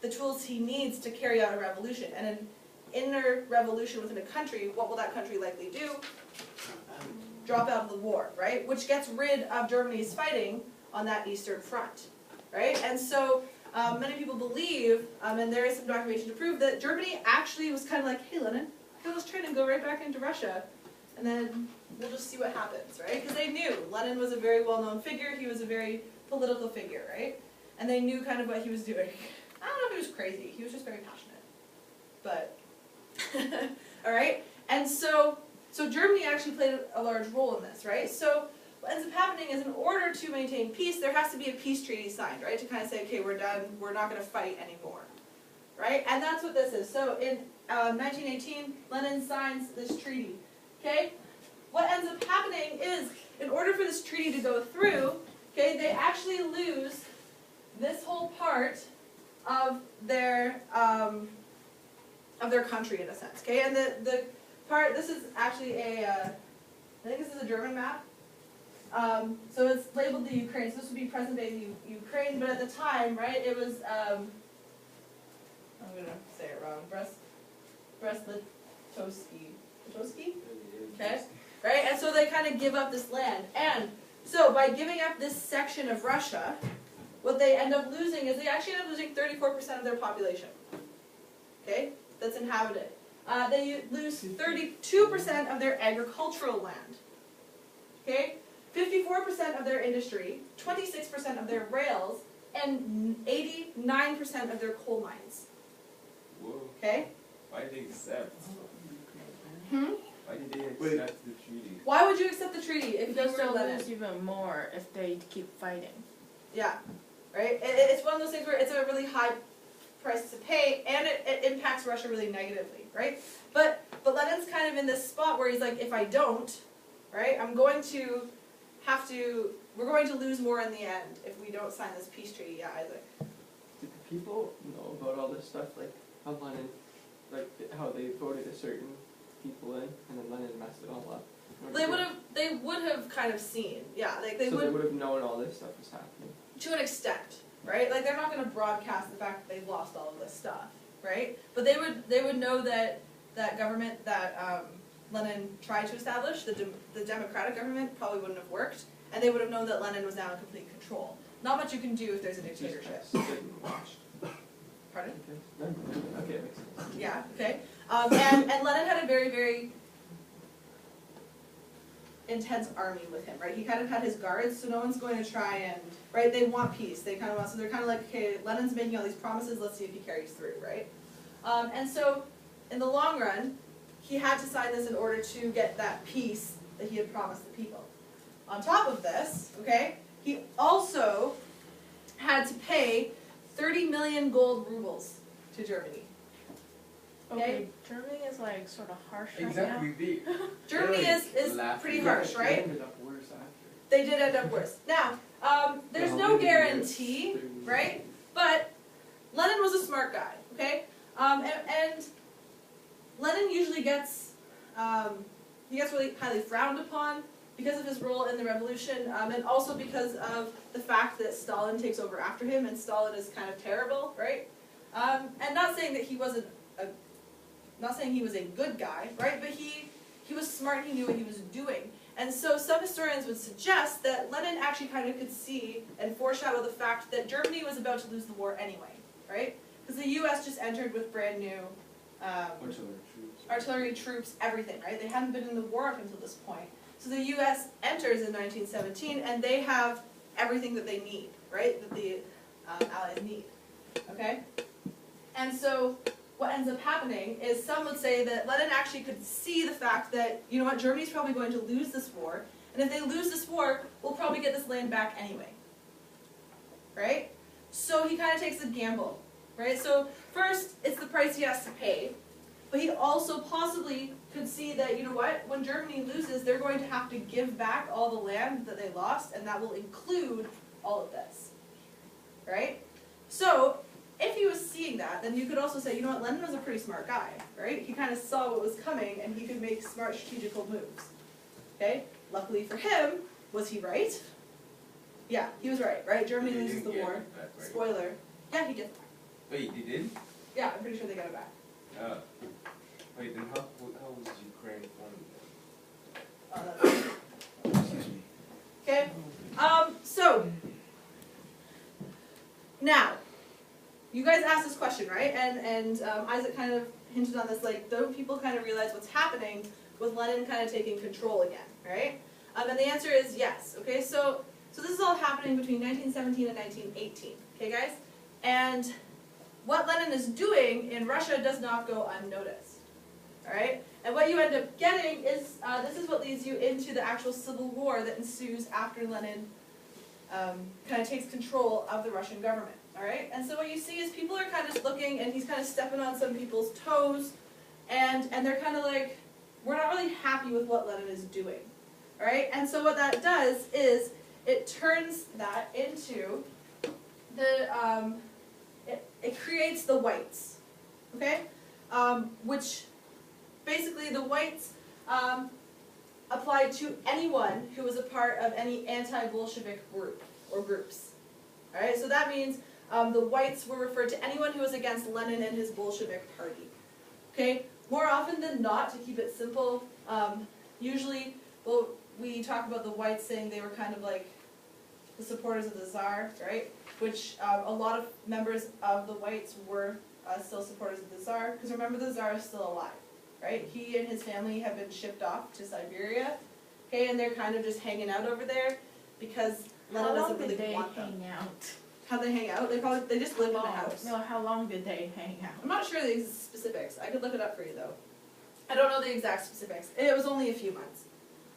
the tools he needs to carry out a revolution. And an inner revolution within a country, what will that country likely do? Drop out of the war, right? Which gets rid of Germany's fighting on that Eastern Front, right? And so many people believe, and there is some documentation to prove, that Germany actually was kind of like, hey Lenin, let's try to go right back into Russia, and then we'll just see what happens, right? Because they knew Lenin was a very well-known figure, he was a very political figure, right? And they knew kind of what he was doing. I don't know if he was crazy, he was just very passionate. But, alright? And so Germany actually played a large role in this, right? So what ends up happening is, in order to maintain peace, there has to be a peace treaty signed, right? To kind of say, okay, we're done, we're not going to fight anymore, right? And that's what this is. So in 1918, Lenin signs this treaty, okay? What ends up happening is, in order for this treaty to go through, okay, they actually lose this whole part of their country, in a sense, okay? And the part, this is actually I think this is a German map. So it's labeled the Ukraine. So this would be present-day Ukraine, but at the time, right, it was, I'm going to say it wrong, Brest-Litovsky? Okay? Right? And so they kind of give up this land. And so by giving up this section of Russia, what they end up losing is they actually end up losing 34% of their population. Okay? That's inhabited. They lose 32% of their agricultural land. Okay? 54% of their industry, 26% of their rails, and 89% of their coal mines. Whoa. Okay? Why did they accept? Why did they accept the treaty? Why would you accept the treaty if you They still will let lose it? even more if they keep fighting. Yeah. Right? It's one of those things where it's a really high price to pay, and it impacts Russia really negatively, right? But Lenin's kind of in this spot where he's like, if I don't, right, we're going to lose more in the end if we don't sign this peace treaty. Yeah, Isaac. Did the people know about all this stuff, like how Lenin, like how they voted a certain people in, and then Lenin messed it all up? They would have kind of seen, yeah, like they so would. they would have known all this stuff was happening. To an extent, right? Like they're not going to broadcast the fact that they lost all of this stuff, right? But they would know that government that Lenin tried to establish, the democratic government, probably wouldn't have worked, and they would have known that Lenin was now in complete control. Not much you can do if there's a dictatorship. Pardon? Okay, makes sense. Yeah. Okay. And Lenin had a very, very intense army with him, right? He kind of had his guards, so no one's going to try and, right? They want peace. They kind of want, so they're kind of like, okay, Lenin's making all these promises, let's see if he carries through, right? And so, in the long run, he had to sign this in order to get that peace that he had promised the people. On top of this, okay, he also had to pay 30 million gold rubles to Germany. Okay, Germany is like sort of harsh right Exactly. Germany is pretty harsh, right? They ended up worse after. They did end up worse. Now, there's no guarantee, right? But Lenin was a smart guy, okay? And Lenin usually gets, he gets really highly frowned upon because of his role in the revolution, and also because of the fact that Stalin takes over after him, and Stalin is kind of terrible, right? And not saying that he wasn't not saying he was a good guy, right? But he was smart, he knew what he was doing. And so some historians would suggest that Lenin actually kind of could see and foreshadow the fact that Germany was about to lose the war anyway, right? Because the US just entered with brand new artillery troops, everything, right? They hadn't been in the war up until this point. So the US enters in 1917, and they have everything that they need, right? That the Allies need, okay? And so what ends up happening is some would say that Lenin actually could see the fact that, you know what, Germany's probably going to lose this war, and if they lose this war, we'll probably get this land back anyway, right? So he kind of takes a gamble, right? So first, it's the price he has to pay, but he also possibly could see that, you know what, when Germany loses, they're going to have to give back all the land that they lost, and that will include all of this, right? So if he was seeing that, then you could also say, you know what, Lenin was a pretty smart guy, right? He kind of saw what was coming, and he could make smart strategical moves, okay? Luckily for him, was he right? Yeah, he was right? Germany loses the war. Spoiler. Yeah, he gets it back. Wait, they did? Yeah, I'm pretty sure they got it back. Wait, then how was Ukraine formed then? Oh, that's okay. So now you guys asked this question, right? And Isaac kind of hinted on this, like, don't people kind of realize what's happening with Lenin kind of taking control again, right? And the answer is yes. Okay, so this is all happening between 1917 and 1918. Okay, guys, and what Lenin is doing in Russia does not go unnoticed. All right, and what you end up getting is this is what leads you into the actual civil war that ensues after Lenin kind of takes control of the Russian government. All right, and so what you see is people are kind of looking, and he's kind of stepping on some people's toes, and they're kind of like, we're not really happy with what Lenin is doing. All right, and so what that does is it turns that into the it creates the whites, okay, which basically the whites applied to anyone who was a part of any anti-Bolshevik group or groups. All right, so that means the whites were referred to anyone who was against Lenin and his Bolshevik party. Okay, more often than not, to keep it simple, usually, well, we talk about the whites saying they were kind of like the supporters of the Tsar, right? Which a lot of members of the whites were still supporters of the Tsar, because remember, the Tsar is still alive, right? He and his family have been shipped off to Siberia, okay, and they're kind of just hanging out over there because Lenin doesn't really want them. How long did they hang out? How they hang out? They just live in a house. No, how long did they hang out? I'm not sure the specifics. I could look it up for you though. I don't know the exact specifics. It was only a few months,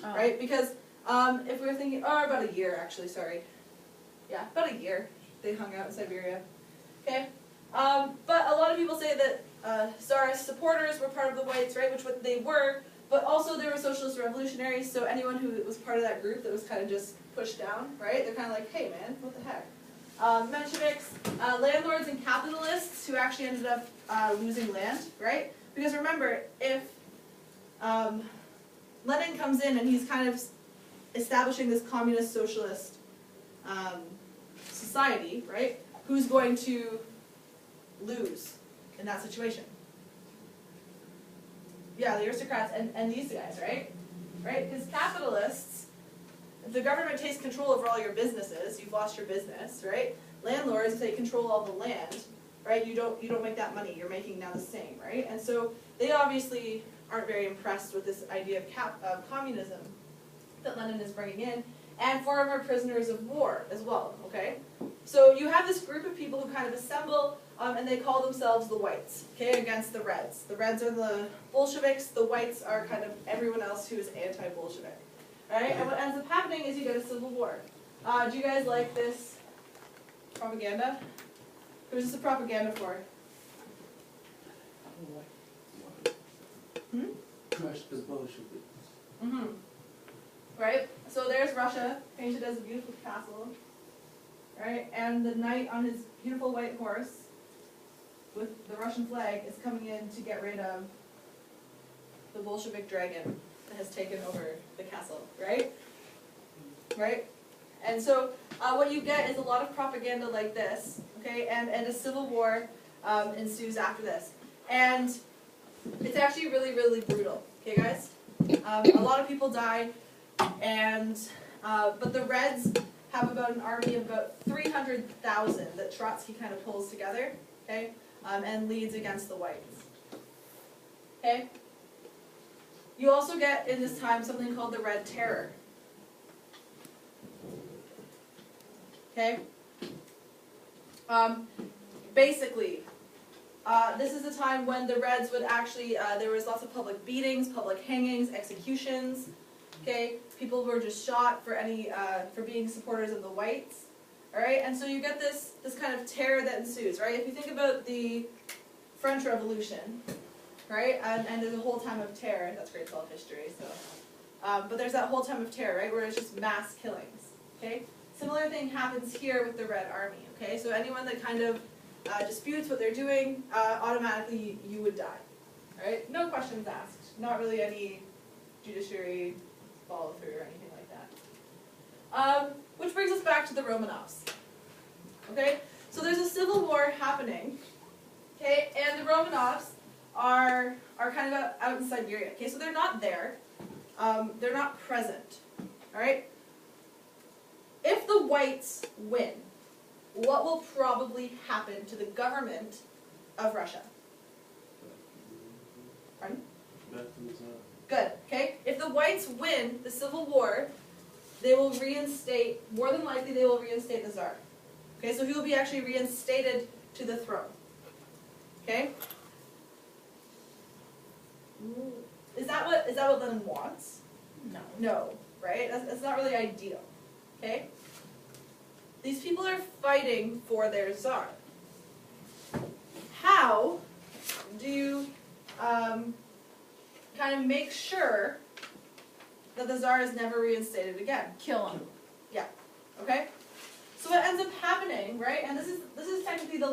Oh. right? Because if we were thinking, about a year actually. Sorry. Yeah, about a year they hung out in Siberia. Okay. But a lot of people say that Tsarist supporters were part of the whites, right? Which what they were, but also they were socialist revolutionaries. So anyone who was part of that group that was kind of just pushed down, right? They're kind of like, hey man, what the heck? Mensheviks, landlords and capitalists who actually ended up losing land, right? Because remember, if Lenin comes in and he's kind of establishing this communist socialist society, right? Who's going to lose in that situation? Yeah, the aristocrats and these guys, right? Right? Because capitalists, if the government takes control over all your businesses, you've lost your business, right? Landlords, if they control all the land, right? You don't make that money. You're making now the same, right? And so they obviously aren't very impressed with this idea of communism that Lenin is bringing in, and former prisoners of war as well. Okay, so you have this group of people who kind of assemble, and they call themselves the whites. Okay, against the reds. The reds are the Bolsheviks. The whites are kind of everyone else who is anti-Bolshevik. Right? And what ends up happening is you get a civil war. Do you guys like this propaganda? Who is this a propaganda for? Crush the Bolsheviks. Mm-hmm. Right? So there's Russia, painted as a beautiful castle. Right? And the knight on his beautiful white horse with the Russian flag is coming in to get rid of the Bolshevik dragon that has taken over the castle. Right? Right? And so what you get is a lot of propaganda like this, okay, and a civil war ensues after this. And it's actually really, really brutal, okay guys? A lot of people die, and but the Reds have about an army of about 300,000 that Trotsky kind of pulls together, okay, and leads against the Whites, okay? You also get in this time something called the Red Terror. Okay? Basically, this is a time when the Reds would actually, there was lots of public beatings, public hangings, executions, okay? People were just shot for for being supporters of the Whites, alright? And so you get this kind of terror that ensues, right? If you think about the French Revolution, right? And there's a whole time of terror, that's grade 12 history, so. But there's that whole time of terror, right? Where it's just mass killings, okay? Similar thing happens here with the Red Army, okay? So anyone that kind of disputes what they're doing, automatically you would die, right? No questions asked. Not really any judiciary follow through or anything like that. Which brings us back to the Romanovs, okay? So there's a civil war happening Okay, and the Romanovs are kind of out in Siberia. Okay, so they're not there. They're not present. All right. If the whites win, what will probably happen to the government of Russia? Pardon? Good. Okay. If the whites win the civil war, they will reinstate. More than likely, they will reinstate the Tsar. Okay, so he will be actually reinstated to the throne. Okay. Is that what Lenin wants? No. No, right? That's not really ideal. Okay? These people are fighting for their Tsar. How do you kind of make sure that the Tsar is never reinstated again? Kill him. Okay? So what ends up happening, right? And this is technically the